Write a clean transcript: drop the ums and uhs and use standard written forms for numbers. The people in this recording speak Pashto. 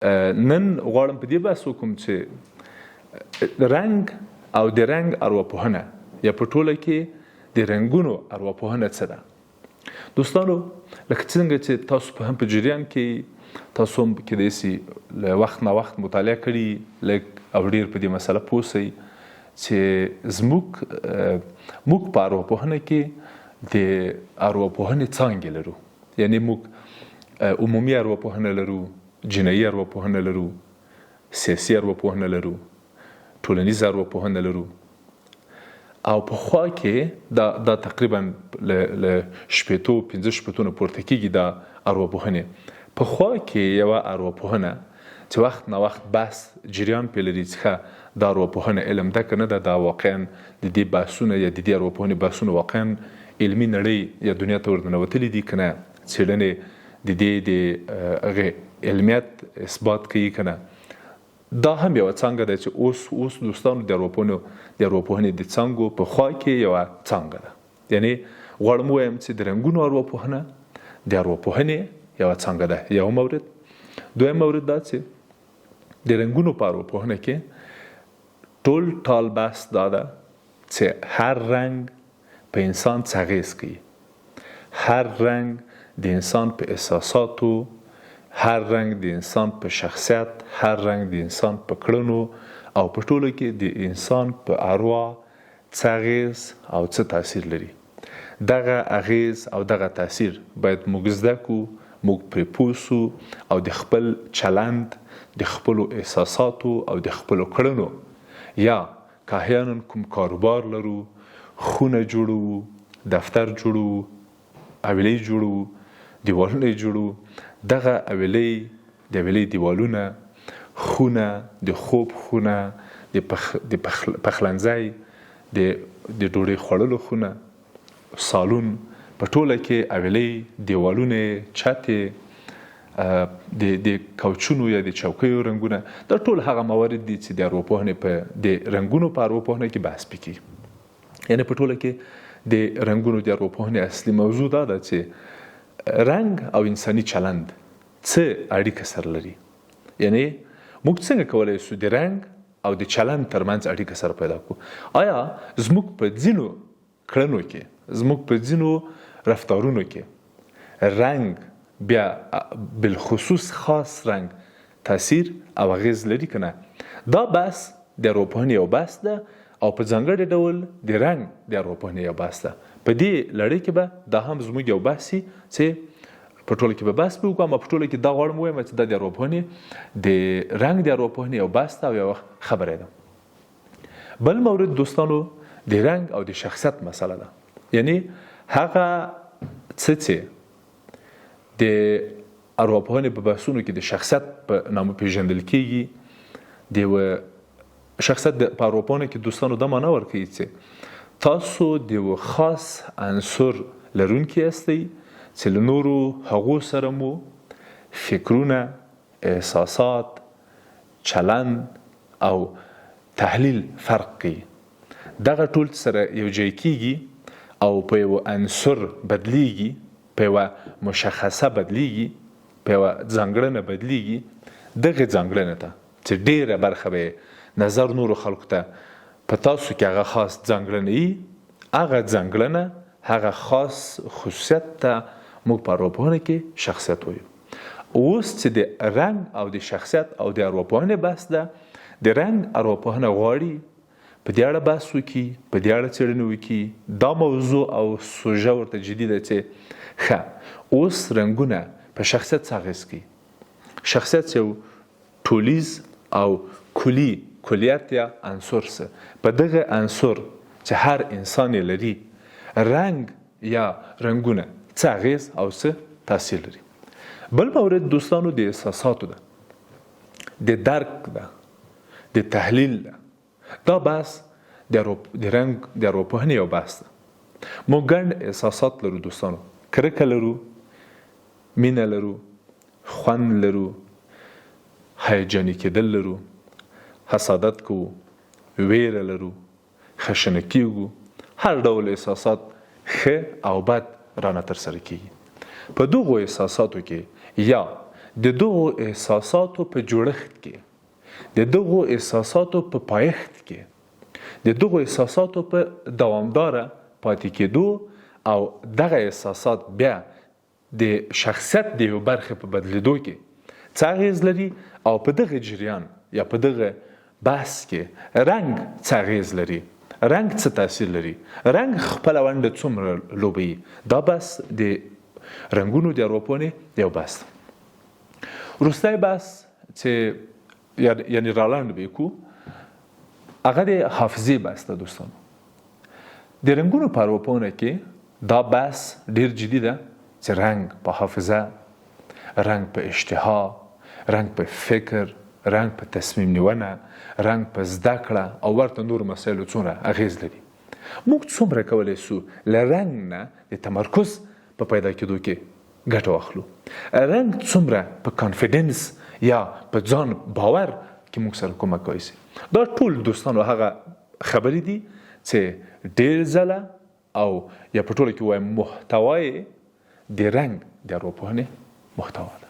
نن غواړم په دې بحث وکړم چې رنګ او د رنګ ارواپوهنه یا په ټوله کې د رنګونو ارواپوهنه څه ده. دوستانو لکه څنګه چې تاسو په هم په جریان کې تاسو هم کېدای شي له وخت نه وخت مطالعه کړي لږ او ډېر په دې مسله پوه شئ چې موږ په ارواپوهنه کې د ارواپوهنې څانګې لرو. یعنې موږ عمومي ارواپوهنه لرو، جنایي ارواپوهنه لرو، سیاسي ارواپوهنه لرو، ټولنیز ارواپوهنه لرو. او په خوا کې دا تقریبا له 15 نه پورته کېږي دا ارواپوهنې. په خوا کې یوه ارواپوهنه چې وخت نه وخت بحث جریان پې لري څخه دا ارواپوهنه علم ده که نه ده. دا واقعا د دې بحثونه یا د دې ارواپوهنې بحثونه واقعا علمي نړۍ یا دنیا ته ورننوتلي دي که نه. څېړنې د دې د هغې علمیت اثبات کوي که نه. دا هم یوه څانګه ده چې اوس دوستانو د ارواپوهنې د څانګو په خوا کې یوه څانګه ده. یعنې غواړم ووایم چې د رنګونو ارواپوهنه د ارواپوهنې یوه څانګه ده، یو مورد. دویم مورد دا چې د رنګونو په ارواپوهنه کې ټال بحث دا ده چې هر رنګ په انسان څه اغېز کوي. هر رنګ د انسان په احساساتو، هر رنګ د انسان په شخصیت، هر رنګ د انسان په کړنو او په ټوله کې د انسان په اروا څه اغېز او څه تاثیر لري. دغه اغېز او دغه تاثیر باید موږ زده کړو، موږ پرې پوه سو او د خپل چلند، د خپلو احساساتو او د خپلو کړنو یا که احیانا کوم کاروبار لرو، خونه جوړو، دفتر جوړو، حویلۍ جوړو، دیوالونه جوړو، دغه حویلۍ دیوالونه، خونه، د خوب خونه، د پخلنځی، د ډوډۍ خوړلو خونه، سالون، په ټوله کې حویلۍ، دیوالونه، چتې، د کوچونو یا د چوکیو رنګونه، دا ټول هغه موارد دي چې د ارواپوهنې د رنګونو په ارواپوهنه کې بحث پکې. یعنې په ټوله کې د رنګونو د ارواپوهنې اصلي موضوع دا ده چې رنګ او انساني چلند څه اړیکه سره لري. یعنې موږ څنګه کولی شو د رنګ او د چلند ترمنځ اړیکه سره پیدا کړو. آیا زموږ په ځینو کړنو کې، زموږ په ځینو رفتارونو کې رنګ بیا بالخصوص خاص رنګ تاثیر او اغیز لري که نه؟ دا بحث د ارواپوهنې یو بحث ده او په ځانګړي ډول د رنګ د ارواپوهنې یو بحث ده. په دې لړۍ کې به دا هم زموږ یو بحث چې په ټوله کې به بحث وکړو. اما په ټوله کې دا غواړم ووایم چې دا د ارواپوهنې د رنګ د ارواپوهنې یو بحث ده او یوه خبره ده. بل مورد دوستانو د رنګ او د شخصیت مسله ده. یعنې هغه څه چې د ارواپوهنې په بحثونو کې د شخصیت په نامه پېژندل کېږي. د یوه شخصیت په ارواپوهنه کې دوستانو دا معنا ورکوي چې تاسو د یو خاص عنصر لرونکي یاستئ چې له نورو هغو سره مو فکرونه، احساسات، چلند او تحلیل فرق کوي. دغه ټول سره یو ځای کېږي او په یو عنصر بدلیږي، په یوه مشخصه بدلیږي، په یوه ځانګړنه بدلیږي. دغه ځانګړنه ته چې ډېره برخه به نظر نورو خلکو ته په تاسو کې هغه خاص ځانګړنه وي، هغه ځانګړنه، هغه خاص خصوصیت ته موږ په ارواپوهنه کې شخصیت وایو. اوس چې د رنګ او د شخصیت او د ارواپوهنې بحث ده، د رنګ ارواپوهنه غواړي په دې اړه بحث وکړي، په دې اړه څېړنه وکړي. دا موضوع او سوژه ورته جدي ده چې ښه اوس رنګونه په شخصیت څه اغېز کوي. شخصیت یو ټولیز او کلیت یا عنصر څه، په دغه عنصر چې هر انسان یې لري، رنګ یا رنګونه څه اغېز او څه تاثیر لري. بل مورد دوستانو د احساساتو ده، د درک ده، د تحلیل ده. دا بحث د رنګ د ارواپوهنې یو بحث ده. موږ ګڼ احساسات لرو دوستانو، کرکه لرو، مینه لرو، خوند لرو، هیجاني کېدل لرو، حسادت کوو، ویره لرو، خشنه کېږو. هر ډول احساسات ښه او بد رانه ترسره کېږي. په دغو احساساتو کې یا د دغو احساساتو په جوړښت کې، د دغو احساساتو په پایښت کې، د دغو احساساتو په دوامداره پاتې کېدو او دغه احساسات بیا د شخصیت د یو برخې په بدلېدو کې څه اغېز لري او په دغه جریان یا په دغه بحث کې رنګ څه اغېز لري، رنګ څه تاثیر لري، رنګ خپله ونډه څومره لوبوي. دا بحث د رنګونو د ارواپوهنې یو بحث. وروستی بحث چې یعنې رالاند به یې کړو هغه د حافظې بحث ده. دوستانو د رنګونو په ارواپوهنه کې دا بحث ډېر جدي ده چې رنګ په حافظه، رنګ په اشتها، رنګ په فکر، رنګ په تصمیم نیونه، رنګ په زده کړه او ورته نور مسایلو څومره اغېز لري. موږ څومره کولی سو له رنګ نه د تمرکز په پیدا کېدو کې ګټه واخلو، رنګ څومره په کانفیډنس یا په ځان باور کې موږ سره کومک کوي. دا ټول دوستانو هغه خبرې دي چې ډېر ځله او یا په ټوله کې وایم محتوا یې د رنګ د ارواپوهنې محتوا ده.